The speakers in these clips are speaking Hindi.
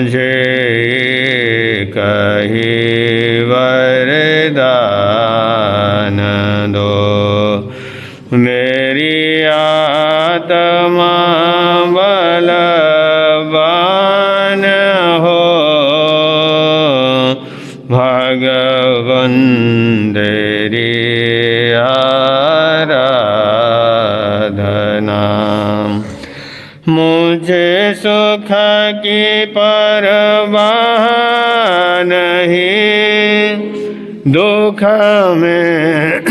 मुझे कही वरदान दो, मेरी आत्मा बलवान हो। भगवन तेरी आराधना, मुझे सुख की परवाह नहीं, दुख में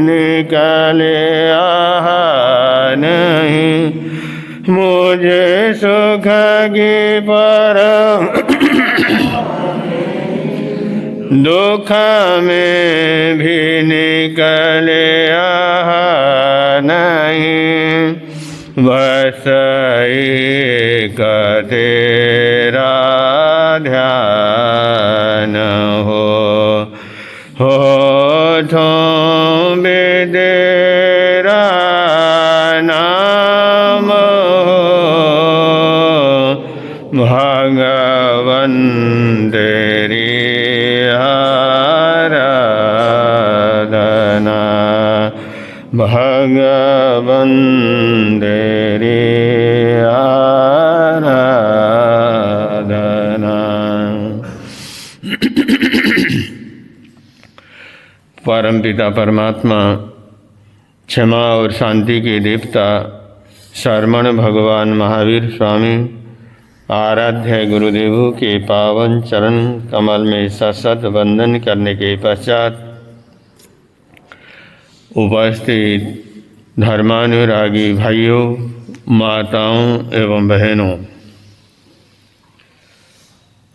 निकले आह नहीं। मुझे सुख की दुख में भी निकले आह नहीं। बस एक तेरा ध्यान होठों में तेरा नाम हो। भगवन तेरी आराधना, भगवन तेरी आराधना। परमपिता परमात्मा, क्षमा और शांति के देवता शरमण भगवान महावीर स्वामी आराध्य गुरुदेवों के पावन चरण कमल में सशत वंदन करने के पश्चात उपस्थित धर्मानुरागी भाइयों, माताओं एवं बहनों,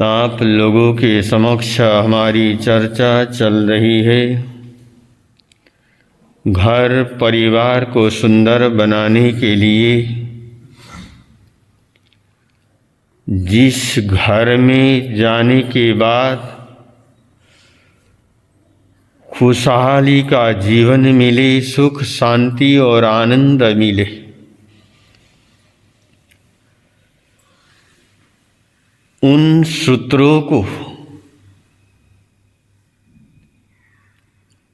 आप लोगों के समक्ष हमारी चर्चा चल रही है घर परिवार को सुंदर बनाने के लिए। जिस घर में जाने के बाद खुशहाली का जीवन मिले, सुख शांति और आनंद मिले, उन सूत्रों को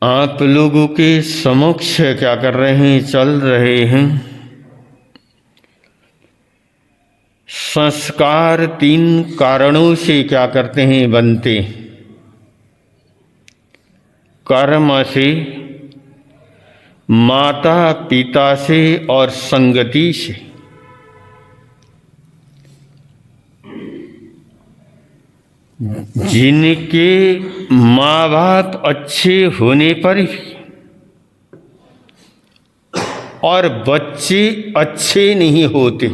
आप लोगों के समक्ष क्या कर रहे हैं, चल रहे हैं। संस्कार 3 कारणों से क्या करते हैं, बनते। कर्म से, माता पिता से और संगति से। जिनके माँ बाप अच्छे होने पर भी और बच्चे अच्छे नहीं होते,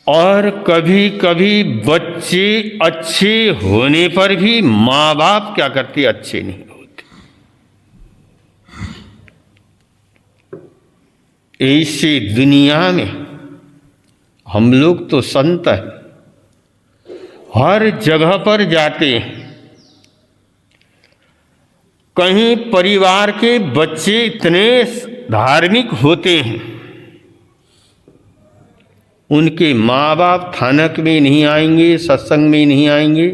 और कभी कभी बच्चे अच्छे होने पर भी माँ बाप क्या करते, अच्छे नहीं होते। ऐसे दुनिया में हम लोग तो संत हैं, हर जगह पर जाते हैं। कहीं परिवार के बच्चे इतने धार्मिक होते हैं, उनके माँ बाप थानक में नहीं आएंगे, सत्संग में नहीं आएंगे,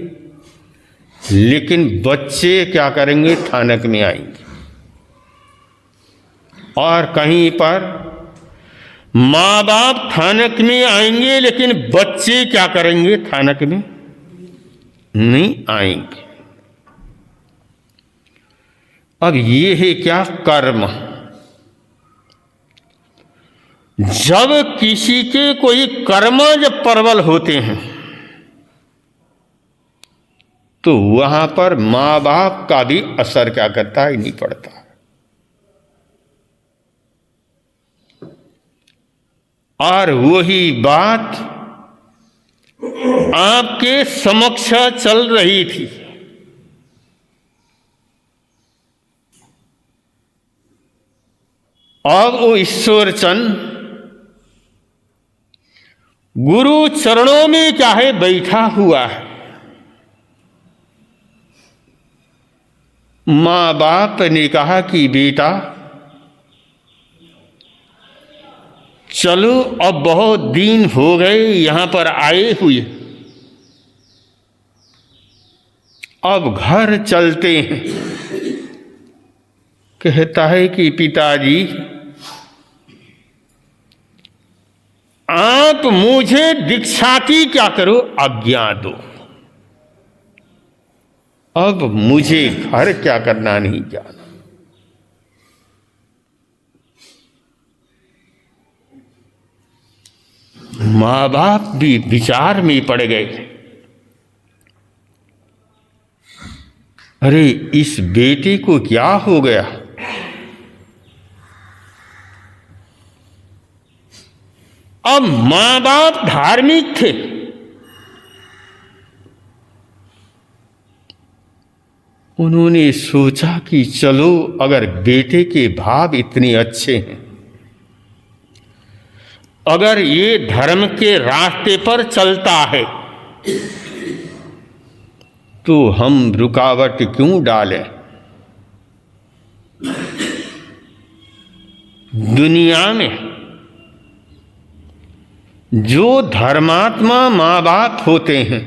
लेकिन बच्चे क्या करेंगे, थानक में आएंगे। और कहीं पर माँ बाप थानक में आएंगे, लेकिन बच्चे क्या करेंगे, थानक में नहीं आएंगे। अब ये है क्या, कर्म। जब किसी के कोई कर्म जब प्रबल होते हैं तो वहां पर माँ बाप का भी असर क्या करता है, नहीं पड़ता। और वही बात आपके समक्ष चल रही थी। अब वो ईश्वर चंद गुरु चरणों में क्या है, बैठा हुआ है। माँ बाप ने कहा कि बेटा चलो अब बहुत दिन हो गए यहाँ पर आए हुए, अब घर चलते हैं। कहता है कि पिताजी आप मुझे दीक्षा की क्या करो, आज्ञा दो। अब मुझे घर क्या करना नहीं जाना। माँ बाप भी विचार में पड़ गए। अरे इस बेटे को क्या हो गया। अब माँ बाप धार्मिक थे, उन्होंने सोचा कि चलो अगर बेटे के भाव इतने अच्छे हैं, अगर ये धर्म के रास्ते पर चलता है तो हम रुकावट क्यों डालें। दुनिया में जो धर्मात्मा माँ बाप होते हैं,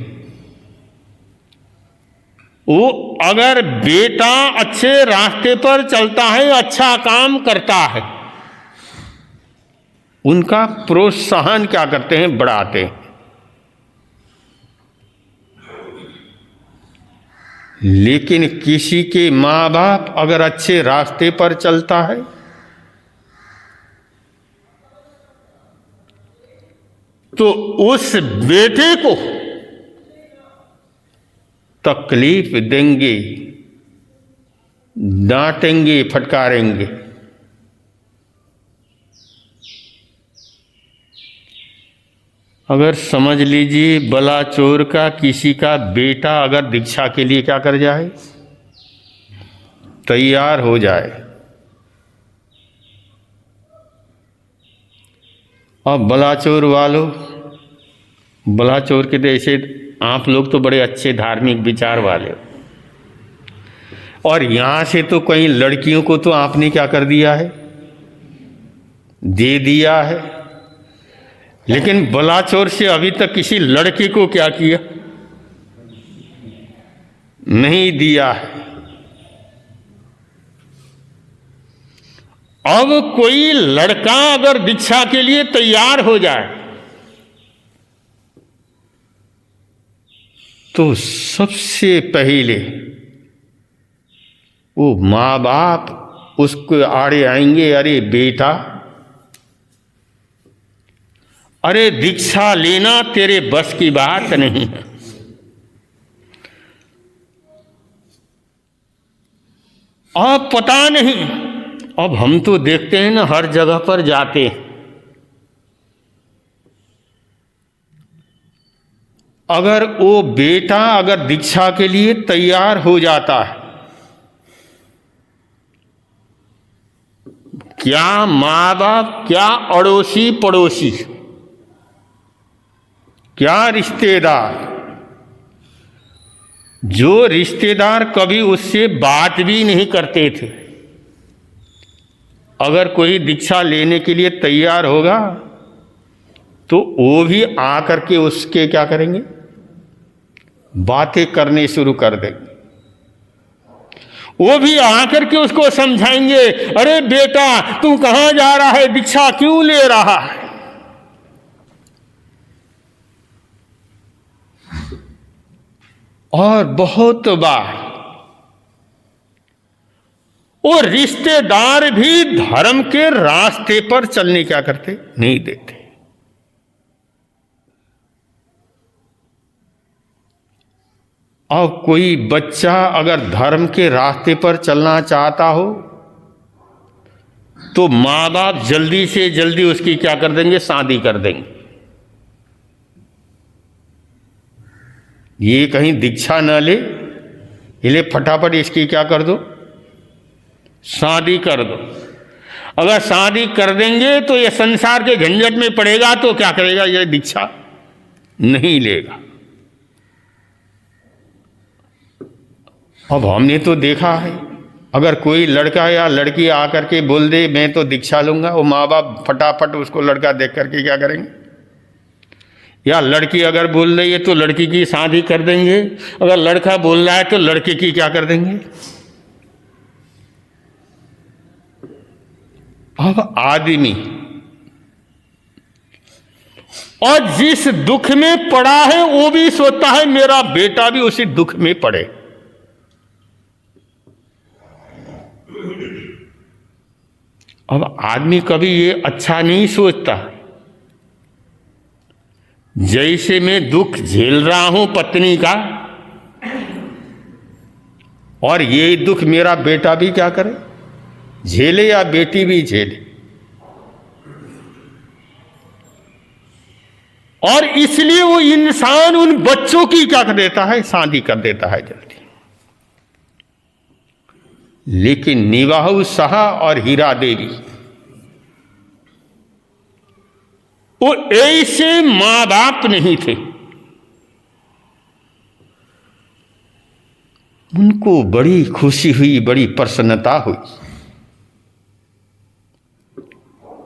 वो अगर बेटा अच्छे रास्ते पर चलता है, अच्छा काम करता है, उनका प्रोत्साहन क्या करते हैं, बढ़ाते हैं। लेकिन किसी के माँ बाप अगर अच्छे रास्ते पर चलता है तो उस बेटे को तकलीफ देंगे, डांटेंगे, फटकारेंगे। अगर समझ लीजिए बलाचोर का किसी का बेटा अगर दीक्षा के लिए क्या कर जाए, तैयार हो जाए, अब बलाचोर वालों, बलाचोर के जैसे आप लोग तो बड़े अच्छे धार्मिक विचार वाले हो, और यहां से तो कई लड़कियों को तो आपने क्या कर दिया है, दे दिया है। लेकिन बलाचोर से अभी तक किसी लड़के को क्या किया, नहीं दिया है। अब कोई लड़का अगर दीक्षा के लिए तैयार हो जाए तो सबसे पहले वो माँ बाप उसको आड़े आएंगे, अरे बेटा, अरे दीक्षा लेना तेरे बस की बात नहीं है। अब पता नहीं, अब हम तो देखते हैं ना हर जगह पर जाते हैं, अगर वो बेटा अगर दीक्षा के लिए तैयार हो जाता है, क्या माँ बाप, क्या अड़ोसी पड़ोसी, क्या रिश्तेदार, जो रिश्तेदार कभी उससे बात भी नहीं करते थे, अगर कोई दीक्षा लेने के लिए तैयार होगा तो वो भी आकर के उसके क्या करेंगे, बातें करने शुरू कर देंगे। वो भी आकर के उसको समझाएंगे, अरे बेटा तू कहाँ जा रहा है, दीक्षा क्यों ले रहा है। और बहुत बार वो रिश्तेदार भी धर्म के रास्ते पर चलने क्या करते, नहीं देते। अब कोई बच्चा अगर धर्म के रास्ते पर चलना चाहता हो तो माँ बाप जल्दी से जल्दी उसकी क्या कर देंगे, शादी कर देंगे। ये कहीं दीक्षा न ले, इले फटाफट इसकी क्या कर दो, शादी कर दो। अगर शादी कर देंगे तो ये संसार के झंझट में पड़ेगा तो क्या करेगा, ये दीक्षा नहीं लेगा। अब हमने तो देखा है अगर कोई लड़का या लड़की आकर के बोल दे मैं तो दीक्षा लूंगा, वो माँ बाप फटाफट उसको लड़का देख करके क्या करेंगे? या लड़की अगर बोल रही है तो लड़की की शादी कर देंगे, अगर लड़का बोल रहा है तो लड़के की क्या कर देंगे? अब आदमी और जिस दुख में पड़ा है वो भी सोचता है मेरा बेटा भी उसी दुख में पड़े। अब आदमी कभी ये अच्छा नहीं सोचता, जैसे मैं दुख झेल रहा हूं पत्नी का, और ये दुख मेरा बेटा भी क्या करे, झेले या बेटी भी झेले। और इसलिए वो इंसान उन बच्चों की क्या कर देता है, शादी कर देता है जल्दी। लेकिन निवाहु शाह और हीरा देवी वो ऐसे मां बाप नहीं थे। उनको बड़ी खुशी हुई, बड़ी प्रसन्नता हुई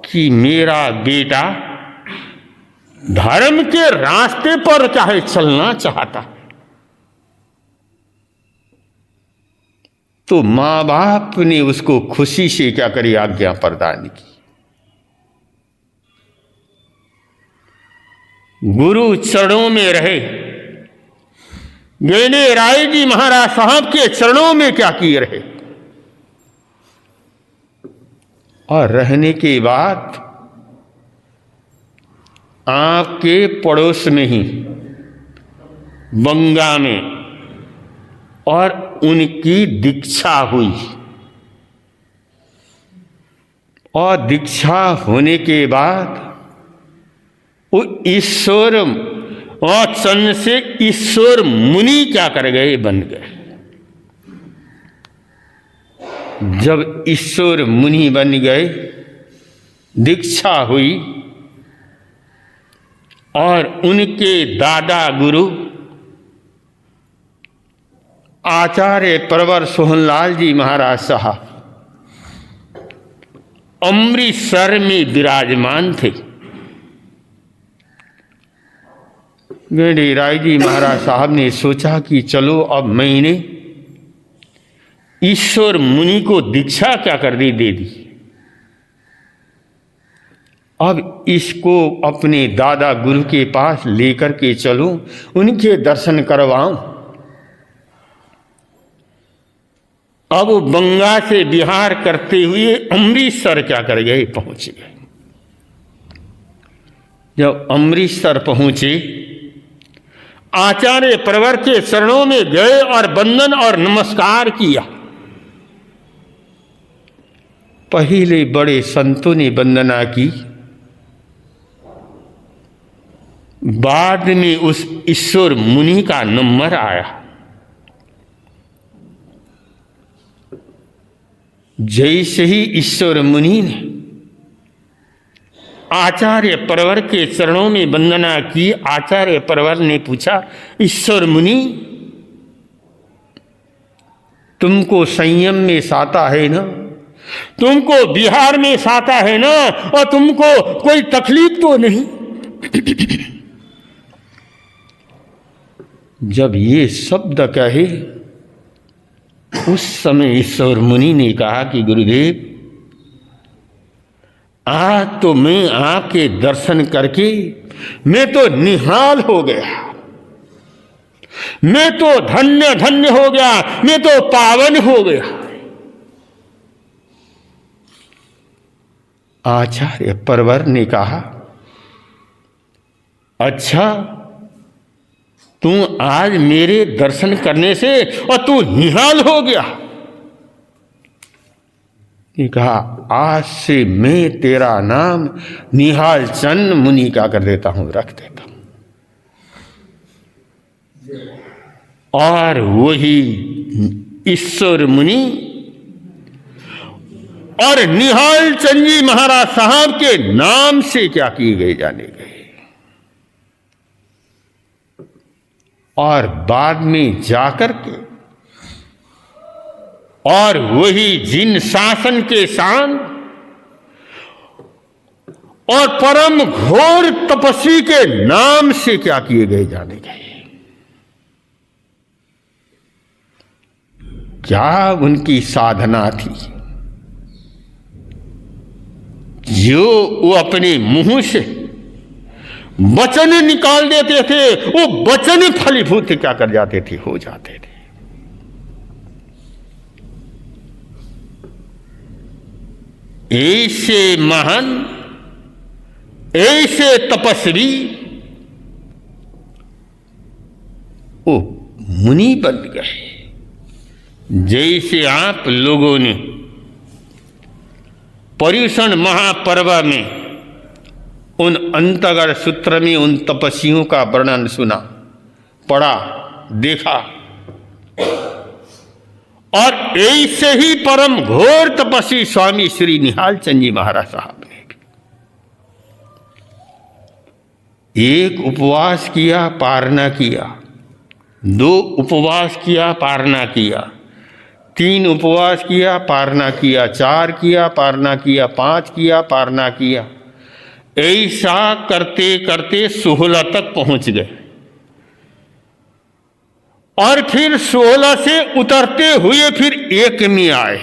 कि मेरा बेटा धर्म के रास्ते पर चाहे चलना चाहता, तो मां बाप ने उसको खुशी से क्या करी, आज्ञा प्रदान की। गुरु चरणों में रहे, गेने राय जी महाराज साहब के चरणों में क्या किए रहे, और रहने के बाद आपके पड़ोस में ही बंगा में और उनकी दीक्षा हुई, और दीक्षा होने के बाद वो ईश्वर और चंद से ईश्वर मुनि क्या कर गए, बन गए। जब ईश्वर मुनि बन गए, दीक्षा हुई, और उनके दादा गुरु आचार्य प्रवर सोहनलाल जी महाराज साहब अमृतसर में विराजमान थे। गेंडे राय जी महाराज साहब ने सोचा कि चलो अब मैंने ईश्वर मुनि को दीक्षा क्या कर दी, दे दी, अब इसको अपने दादा गुरु के पास लेकर के चलूं, उनके दर्शन करवाऊं। अब वो बंगा से बिहार करते हुए अमृतसर क्या कर गए, पहुंच गए। जब अमृतसर पहुंचे, आचार्य प्रवर के चरणों में गए और वंदन और नमस्कार किया। पहले बड़े संतों ने वंदना की, बाद में उस ईश्वर मुनि का नंबर आया। जैसे ही ईश्वर मुनि ने आचार्य प्रवर के चरणों में वंदना की, आचार्य प्रवर ने पूछा, ईश्वर मुनि तुमको संयम में साता है ना, तुमको बिहार में साता है ना, और तुमको कोई तकलीफ तो नहीं? जब ये शब्द कहे, उस समय ईश्वर मुनि ने कहा कि गुरुदेव, आज तो मैं आपके दर्शन करके मैं तो निहाल हो गया, मैं तो धन्य धन्य हो गया, मैं तो पावन हो गया। आचार्य प्रवर ने कहा, अच्छा तू आज मेरे दर्शन करने से और तू निहाल हो गया? ने कहा, आज से मैं तेरा नाम निहाल चंद मुनि का कर देता हूं, रख देता हूं। और वही ईश्वर मुनि और निहाल चंद जी महाराज साहब के नाम से क्या किए गए, जाने गए। और बाद में जाकर के और वही जिन शासन के शान और परम घोर तपस्वी के नाम से क्या किए गए जाने गए। क्या उनकी साधना थी जो वो अपने मुंह से वचन निकाल देते थे, वो वचन फलीभूत क्या कर जाते थे, हो जाते थे। ऐसे महान, ऐसे तपस्वी वो मुनि बन गए। जैसे आप लोगों ने पर्युषण महापर्व में उन अंतगर सूत्र में उन तपस्वियों का वर्णन सुना, पढ़ा, देखा, और ऐसे ही परम घोर तपस्वी स्वामी श्री निहाल चंद जी महाराज साहब ने एक उपवास किया, पारना किया, 2 उपवास किया, पारना किया, 3 उपवास किया, पारना किया, 4 किया, पारना किया, 5 किया, पारना किया। ऐसा करते करते 16 तक पहुंच गए और फिर 16 से उतरते हुए फिर 1 में आए।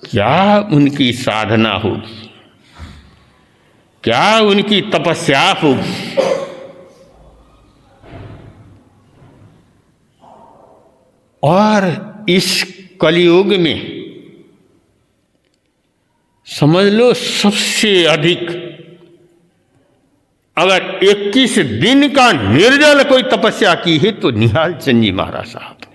क्या उनकी साधना होगी, क्या उनकी तपस्या होगी। और इस कलियुग में समझ लो सबसे अधिक अगर 21 दिन का निर्जल कोई तपस्या की है तो निहाल चंद जी महाराज साहब ने।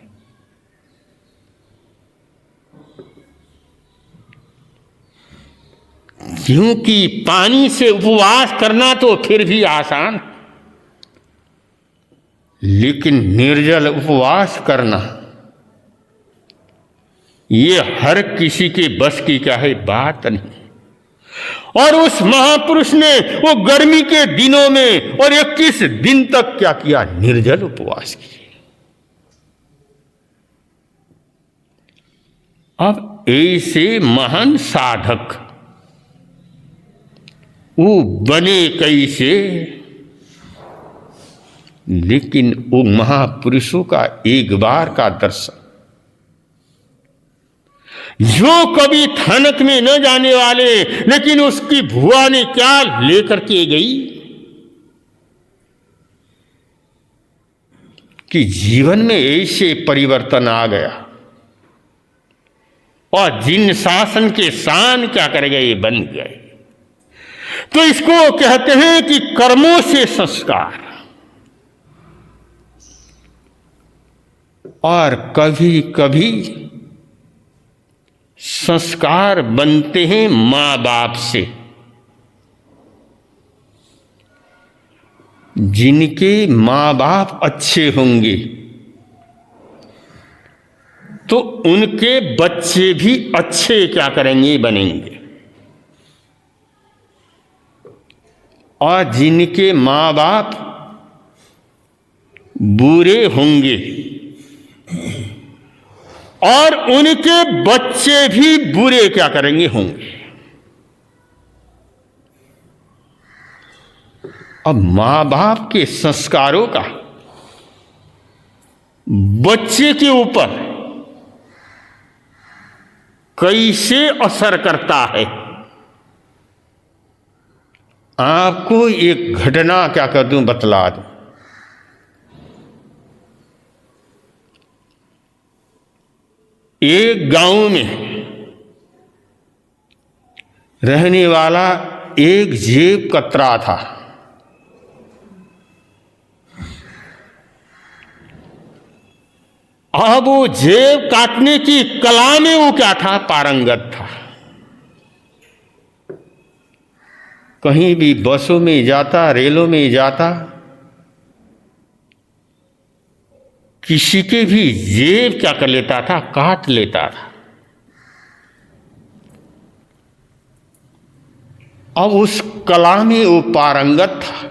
क्योंकि पानी से उपवास करना तो फिर भी आसान, लेकिन निर्जल उपवास करना ये हर किसी के बस की क्या है बात नहीं। और उस महापुरुष ने वो गर्मी के दिनों में और 21 दिन तक क्या किया, निर्जल उपवास किए। अब ऐसे महान साधक वो बने कैसे, लेकिन वो महापुरुषों का एक बार का दर्शन, जो कभी थानक में न जाने वाले, लेकिन उसकी भुआ ने क्या लेकर के गई कि जीवन में ऐसे परिवर्तन आ गया। और जिन शासन के शान क्या कर गए, बन गए। तो इसको कहते हैं कि कर्मों से संस्कार। और कभी कभी संस्कार बनते हैं मां बाप से, जिनके मां बाप अच्छे होंगे तो उनके बच्चे भी अच्छे क्या करेंगे, बनेंगे। और जिनके मां बाप बुरे होंगे और उनके बच्चे भी बुरे क्या करेंगे, होंगे। अब मां बाप के संस्कारों का बच्चे के ऊपर कैसे असर करता है, आपको एक घटना क्या कर दूं, बतला दूं। एक गांव में रहने वाला एक जेब कतरा था। अब वो जेब काटने की कला में वो क्या था, पारंगत था। कहीं भी बसों में जाता, रेलों में जाता, किसी के भी जेब क्या कर लेता था, काट लेता था। अब उस कला में वो पारंगत था।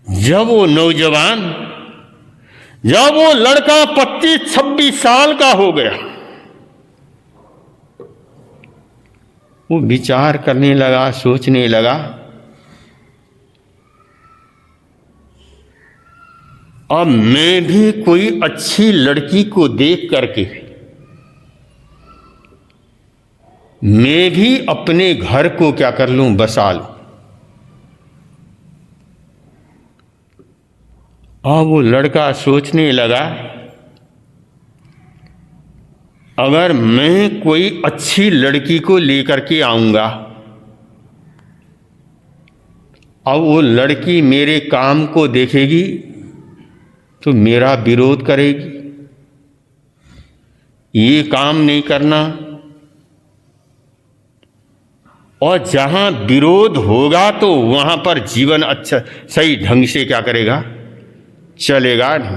जब वो नौजवान, जब वो लड़का 25-26 साल का हो गया, वो विचार करने लगा, सोचने लगा, अब मैं भी कोई अच्छी लड़की को देख करके मैं भी अपने घर को क्या कर लूं, बसा लूं। अब वो लड़का सोचने लगा, अगर मैं कोई अच्छी लड़की को लेकर के आऊंगा, अब वो लड़की मेरे काम को देखेगी तो मेरा विरोध करेगी, ये काम नहीं करना। और जहां विरोध होगा तो वहां पर जीवन अच्छा सही ढंग से क्या करेगा, चलेगा नहीं।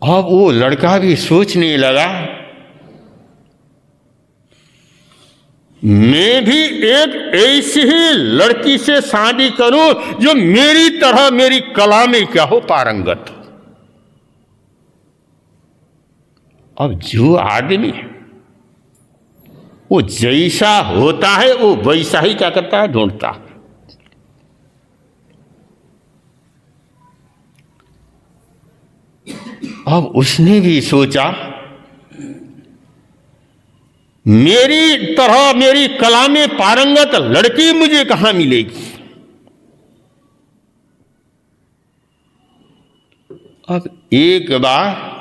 अब वो लड़का भी सोचने लगा, मैं भी एक ऐसी ही लड़की से शादी करूं जो मेरी तरह मेरी कला में क्या हो, पारंगत हो। अब जो आदमी वो जैसा होता है वो वैसा ही क्या करता है, ढूंढता है। अब उसने भी सोचा, मेरी तरह मेरी कला में पारंगत लड़की मुझे कहां मिलेगी। अब एक बार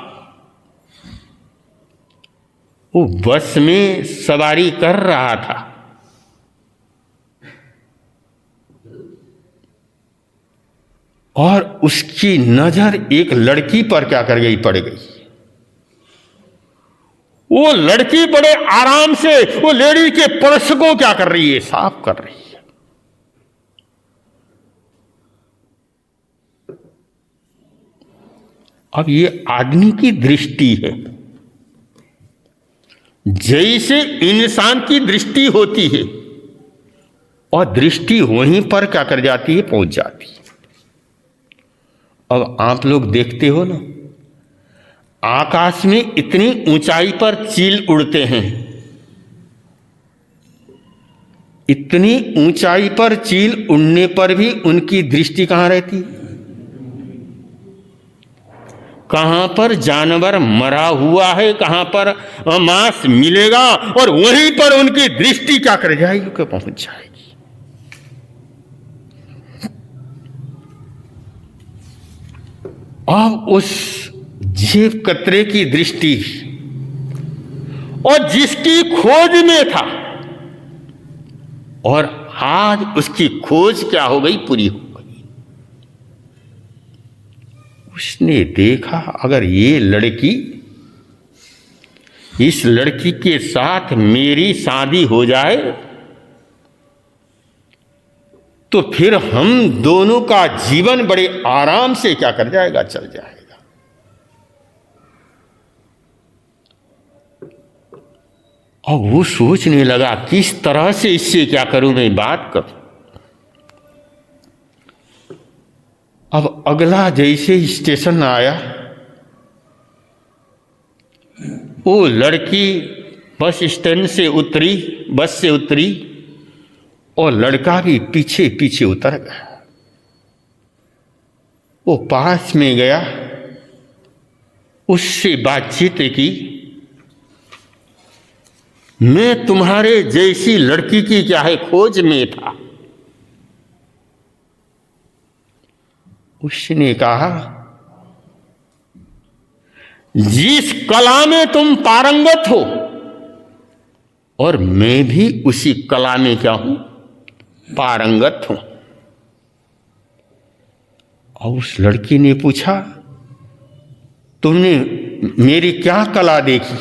वो बस में सवारी कर रहा था, और उसकी नजर एक लड़की पर क्या कर गई, पड़ गई। वो लड़की बड़े आराम से वो लेडी के पर्स को क्या कर रही है, साफ कर रही है। अब ये आदमी की दृष्टि है, जैसे इंसान की दृष्टि होती है, और दृष्टि वहीं पर क्या कर जाती है, पहुंच जाती है। अब आप लोग देखते हो ना, आकाश में इतनी ऊंचाई पर चील उड़ते हैं, इतनी ऊंचाई पर चील उड़ने पर भी उनकी दृष्टि कहां रहती, कहां पर जानवर मरा हुआ है, कहां पर मांस मिलेगा, और वहीं पर उनकी दृष्टि क्या कर जाएगी, कि पहुंच जाएगी। अब उस जेब कतरे की दृष्टि, और जिसकी खोज में था, और आज उसकी खोज क्या हो गई, पूरी हो गई। उसने देखा, अगर ये लड़की, इस लड़की के साथ मेरी शादी हो जाए तो फिर हम दोनों का जीवन बड़े आराम से क्या कर जाएगा, चल जाएगा। और वो सोचने लगा, किस तरह से इससे क्या करूं, मैं बात करूं। अब अगला जैसे स्टेशन आया, वो लड़की बस स्टैंड से उतरी, बस से उतरी, और लड़का भी पीछे पीछे उतर गया। वो पास में गया, उससे बातचीत की, मैं तुम्हारे जैसी लड़की की क्या है, खोज में था। उसने कहा, जिस कला में तुम पारंगत हो, और मैं भी उसी कला में क्या हूं, पारंगत हूं। और उस लड़की ने पूछा, तुमने मेरी क्या कला देखी।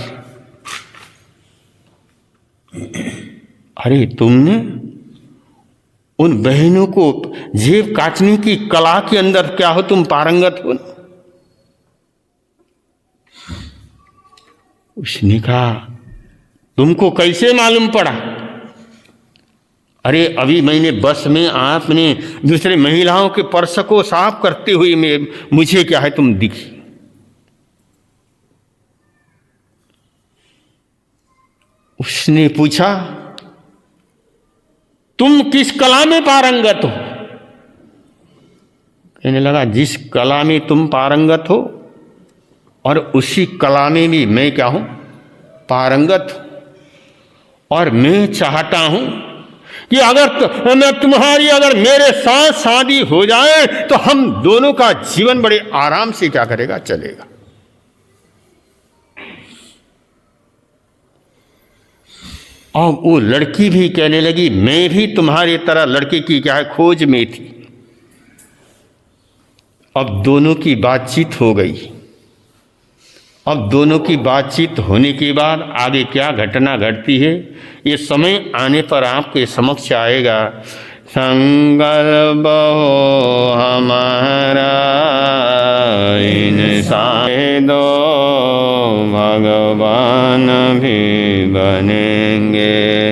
अरे तुमने उन बहनों को जेब काटने की कला के अंदर क्या हो, तुम पारंगत हो। उसने कहा, तुमको कैसे मालूम पड़ा। अरे अभी मैंने बस में आपने दूसरे महिलाओं के पर्स को साफ करते हुए मुझे क्या है तुम दिखी। उसने पूछा तुम किस कला में पारंगत हो? कहने लगा जिस कला में तुम पारंगत हो और उसी कला में भी मैं क्या हूं, पारंगत हूं। और मैं चाहता हूं कि अगर मैं तुम्हारी अगर मेरे साथ शादी हो जाए तो हम दोनों का जीवन बड़े आराम से क्या करेगा, चलेगा। और वो लड़की भी कहने लगी मैं भी तुम्हारी तरह लड़के की क्या है खोज में थी। अब दोनों की बातचीत हो गई। अब दोनों की बातचीत होने के बाद आगे क्या घटना घटती है ये समय आने पर आपके समक्ष आएगा। संकल्प हो हमारा इंसान दो भगवान भी बनेंगे,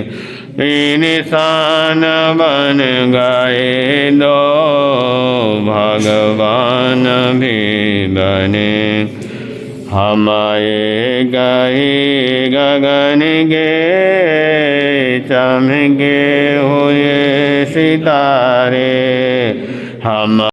इंसान बन गए दो भगवान भी बने। हम आए गए गगन के चमके हुए सितारे, हम